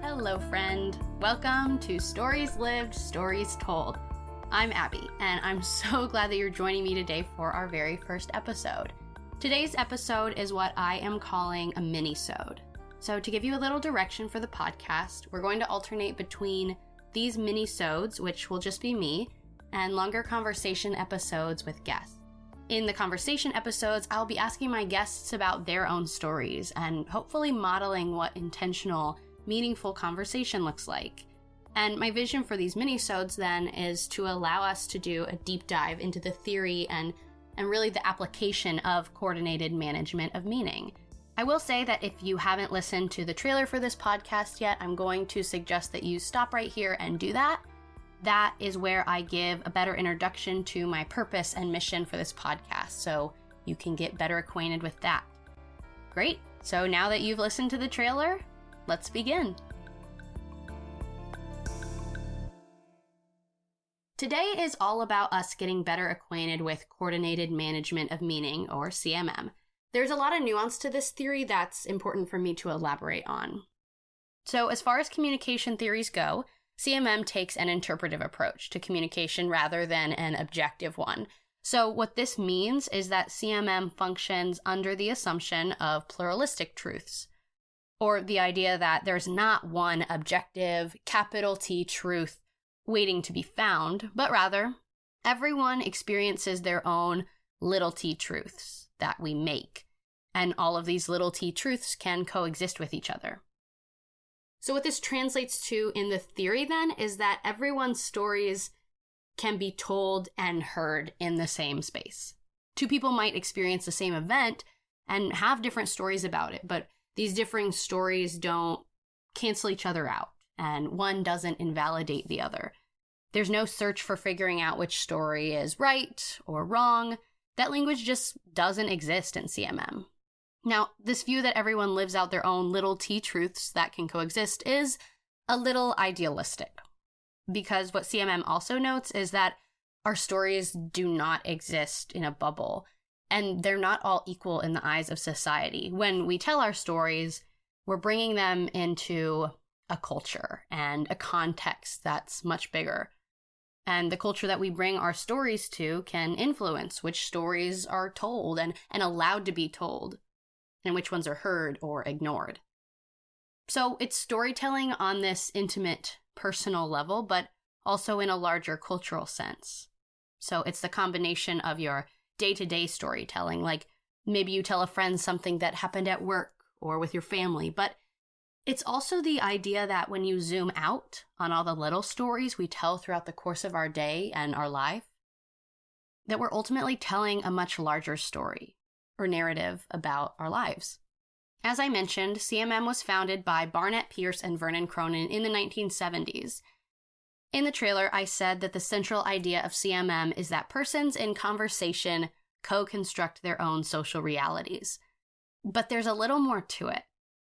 Hello, friend. Welcome to Stories Lived, Stories Told. I'm Abbie, and I'm so glad that you're joining me today for our very first episode. Today's episode is what I am calling a mini-sode. So to give you a little direction for the podcast, we're going to alternate between these mini-sodes, which will just be me, and longer conversation episodes with guests. In the conversation episodes, I'll be asking my guests about their own stories and hopefully modeling what intentional, meaningful conversation looks like. And my vision for these mini-sodes then is to allow us to do a deep dive into the theory and really the application of coordinated management of meaning. I will say that if you haven't listened to the trailer for this podcast yet, I'm going to suggest that you stop right here and do that. That is where I give a better introduction to my purpose and mission for this podcast, so you can get better acquainted with that. Great. So now that you've listened to the trailer, let's begin. Today is all about us getting better acquainted with coordinated management of meaning, or CMM. There's a lot of nuance to this theory that's important for me to elaborate on. So as far as communication theories go, CMM takes an interpretive approach to communication rather than an objective one. So what this means is that CMM functions under the assumption of pluralistic truths, or the idea that there's not one objective, capital T truth waiting to be found, but rather, everyone experiences their own little t truths that we make, and all of these little t truths can coexist with each other. So what this translates to in the theory then is that everyone's stories can be told and heard in the same space. Two people might experience the same event and have different stories about it, but these differing stories don't cancel each other out, and one doesn't invalidate the other. There's no search for figuring out which story is right or wrong. That language just doesn't exist in CMM. Now, this view that everyone lives out their own little t-truths that can coexist is a little idealistic, because what CMM also notes is that our stories do not exist in a bubble, and they're not all equal in the eyes of society. When we tell our stories, we're bringing them into a culture and a context that's much bigger. And the culture that we bring our stories to can influence which stories are told and allowed to be told, and which ones are heard or ignored. So it's storytelling on this intimate, personal level, but also in a larger cultural sense. So it's the combination of your day-to-day storytelling, like maybe you tell a friend something that happened at work or with your family, but it's also the idea that when you zoom out on all the little stories we tell throughout the course of our day and our life, that we're ultimately telling a much larger story or narrative about our lives. As I mentioned, CMM was founded by Barnett Pearce and Vernon Cronin in the 1970s. In the trailer, I said that the central idea of CMM is that persons in conversation co-construct their own social realities. But there's a little more to it.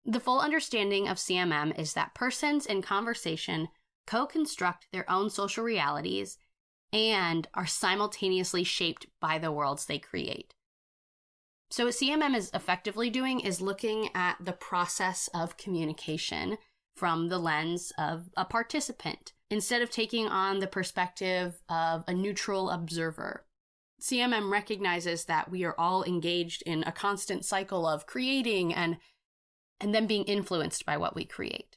The full understanding of CMM is that persons in conversation co-construct their own social realities and are simultaneously shaped by the worlds they create. So what CMM is effectively doing is looking at the process of communication from the lens of a participant, instead of taking on the perspective of a neutral observer. CMM recognizes that we are all engaged in a constant cycle of creating and then being influenced by what we create.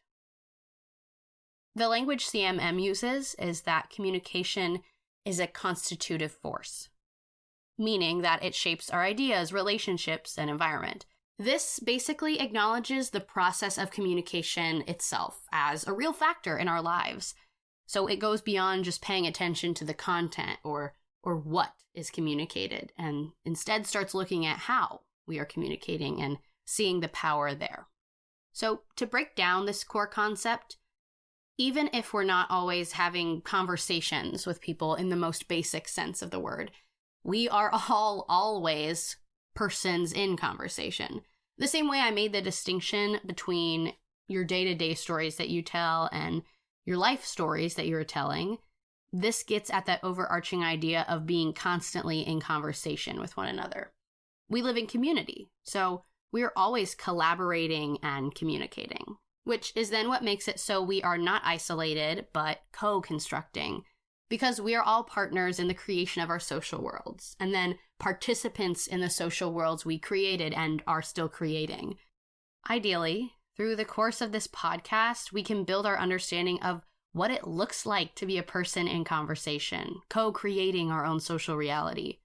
The language CMM uses is that communication is a constitutive force, meaning that it shapes our ideas, relationships, and environment. This basically acknowledges the process of communication itself as a real factor in our lives. So it goes beyond just paying attention to the content or what is communicated, and instead starts looking at how we are communicating and seeing the power there. So to break down this core concept, even if we're not always having conversations with people in the most basic sense of the word, we are all always persons in conversation. The same way I made the distinction between your day-to-day stories that you tell and your life stories that you're telling, this gets at that overarching idea of being constantly in conversation with one another. We live in community, so we're always collaborating and communicating. which is then what makes it so we are not isolated, but co-constructing, because we are all partners in the creation of our social worlds, and then participants in the social worlds we created and are still creating. Ideally, through the course of this podcast, we can build our understanding of what it looks like to be a person in conversation, co-creating our own social reality,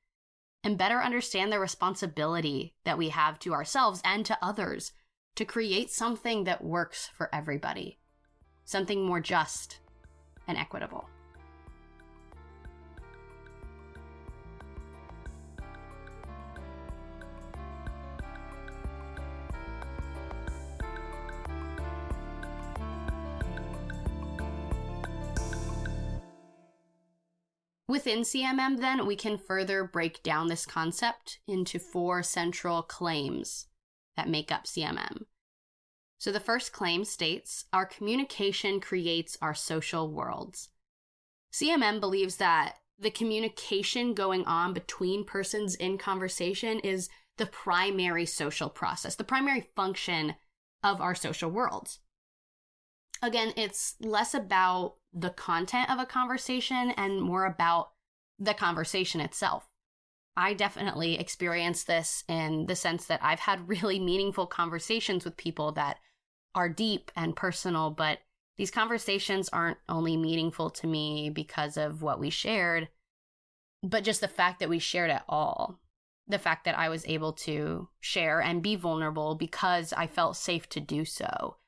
and better understand the responsibility that we have to ourselves and to others to create something that works for everybody, something more just and equitable. Within CMM, then, we can further break down this concept into 4 central claims that make up CMM. So the first claim states, our communication creates our social worlds. CMM believes that the communication going on between persons in conversation is the primary social process, the primary function of our social worlds. Again, it's less about the content of a conversation and more about the conversation itself. I definitely experienced this in the sense that I've had really meaningful conversations with people that are deep and personal, but these conversations aren't only meaningful to me because of what we shared, but just the fact that we shared at all. The fact that I was able to share and be vulnerable because I felt safe to do so,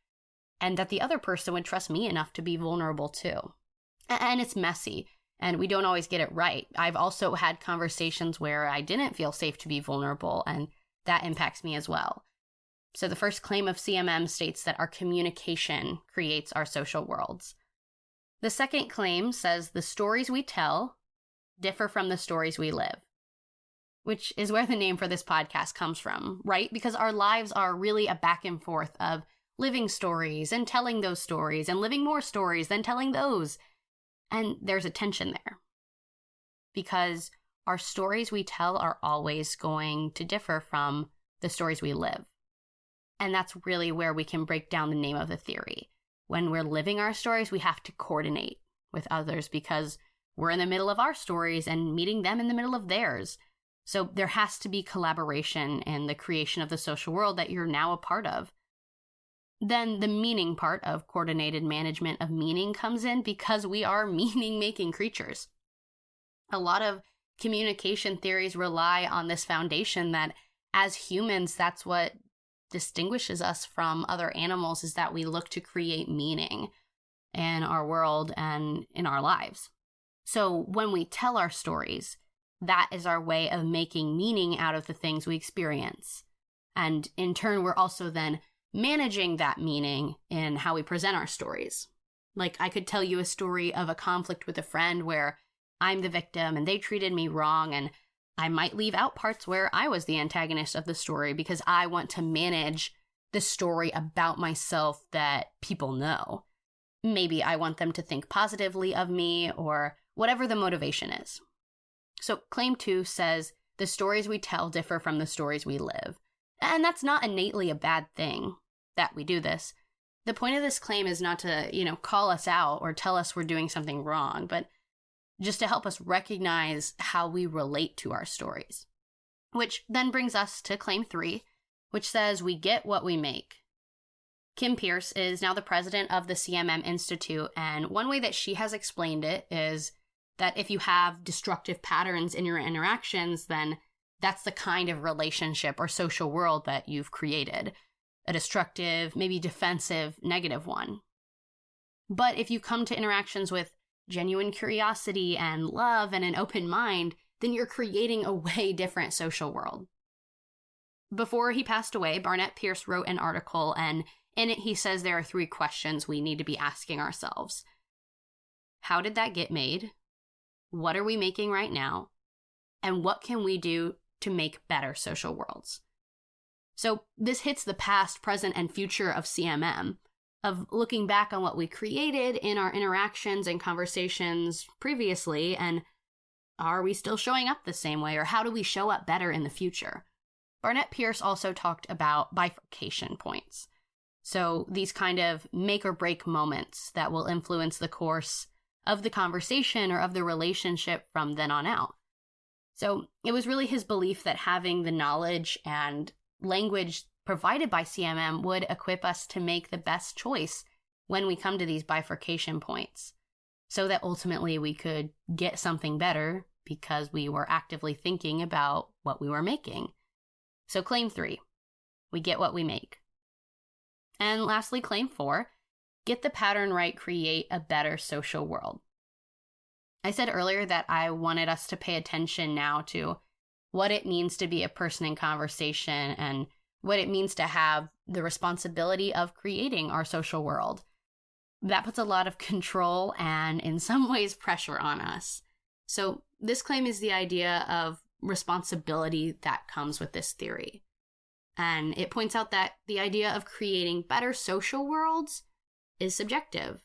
and that the other person would trust me enough to be vulnerable too. And it's messy, and we don't always get it right. I've also had conversations where I didn't feel safe to be vulnerable, and that impacts me as well. So the first claim of CMM states that our communication creates our social worlds. The second claim says the stories we tell differ from the stories we live, which is where the name for this podcast comes from, right? Because our lives are really a back and forth of living stories and telling those stories and living more stories than telling those. And there's a tension there because our stories we tell are always going to differ from the stories we live. And that's really where we can break down the name of the theory. When we're living our stories, we have to coordinate with others because we're in the middle of our stories and meeting them in the middle of theirs. So there has to be collaboration in the creation of the social world that you're now a part of. Then the meaning part of coordinated management of meaning comes in because we are meaning-making creatures. A lot of communication theories rely on this foundation that as humans, that's what distinguishes us from other animals, is that we look to create meaning in our world and in our lives. So when we tell our stories, that is our way of making meaning out of the things we experience. And in turn, we're also then managing that meaning in how we present our stories. Like, I could tell you a story of a conflict with a friend where I'm the victim and they treated me wrong, and I might leave out parts where I was the antagonist of the story because I want to manage the story about myself that people know. Maybe I want them to think positively of me, or whatever the motivation is. So claim 2 says the stories we tell differ from the stories we live. And that's not innately a bad thing that we do this. The point of this claim is not to, call us out or tell us we're doing something wrong, but just to help us recognize how we relate to our stories. Which then brings us to claim 3, which says we get what we make. Kim Pierce is now the president of the CMM Institute, and one way that she has explained it is that if you have destructive patterns in your interactions, then that's the kind of relationship or social world that you've created. A destructive, maybe defensive, negative one. But if you come to interactions with genuine curiosity and love and an open mind, then you're creating a way different social world. Before he passed away, Barnett Pierce wrote an article, and in it he says there are 3 questions we need to be asking ourselves. How did that get made? What are we making right now? And what can we do to make better social worlds? So this hits the past, present, and future of CMM, of looking back on what we created in our interactions and conversations previously, and are we still showing up the same way, or how do we show up better in the future? Barnett Pierce also talked about bifurcation points. So these kind of make or break moments that will influence the course of the conversation or of the relationship from then on out. So it was really his belief that having the knowledge and language provided by CMM would equip us to make the best choice when we come to these bifurcation points, so that ultimately we could get something better because we were actively thinking about what we were making. So claim 3, we get what we make. And lastly, claim 4, get the pattern right, create a better social world. I said earlier that I wanted us to pay attention now to what it means to be a person in conversation and what it means to have the responsibility of creating our social world. That puts a lot of control and, in some ways, pressure on us. So this claim is the idea of responsibility that comes with this theory. And it points out that the idea of creating better social worlds is subjective.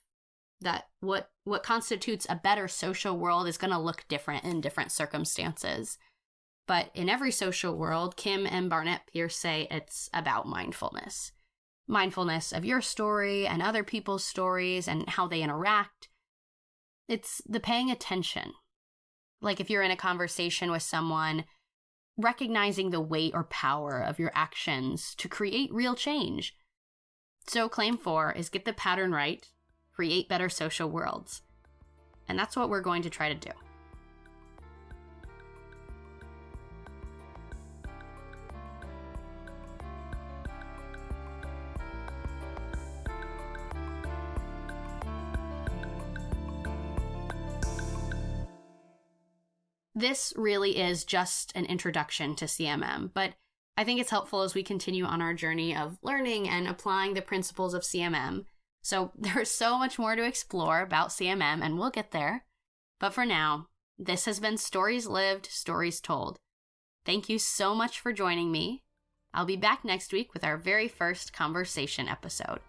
That what constitutes a better social world is going to look different in different circumstances. But in every social world, Kim and Barnett Pierce say it's about mindfulness. Mindfulness of your story and other people's stories and how they interact. It's the paying attention. Like if you're in a conversation with someone, recognizing the weight or power of your actions to create real change. So claim 4 is get the pattern right, create better social worlds. And that's what we're going to try to do. This really is just an introduction to CMM, but I think it's helpful as we continue on our journey of learning and applying the principles of CMM. So there's so much more to explore about CMM, and we'll get there. But for now, this has been Stories Lived, Stories Told. Thank you so much for joining me. I'll be back next week with our very first conversation episode.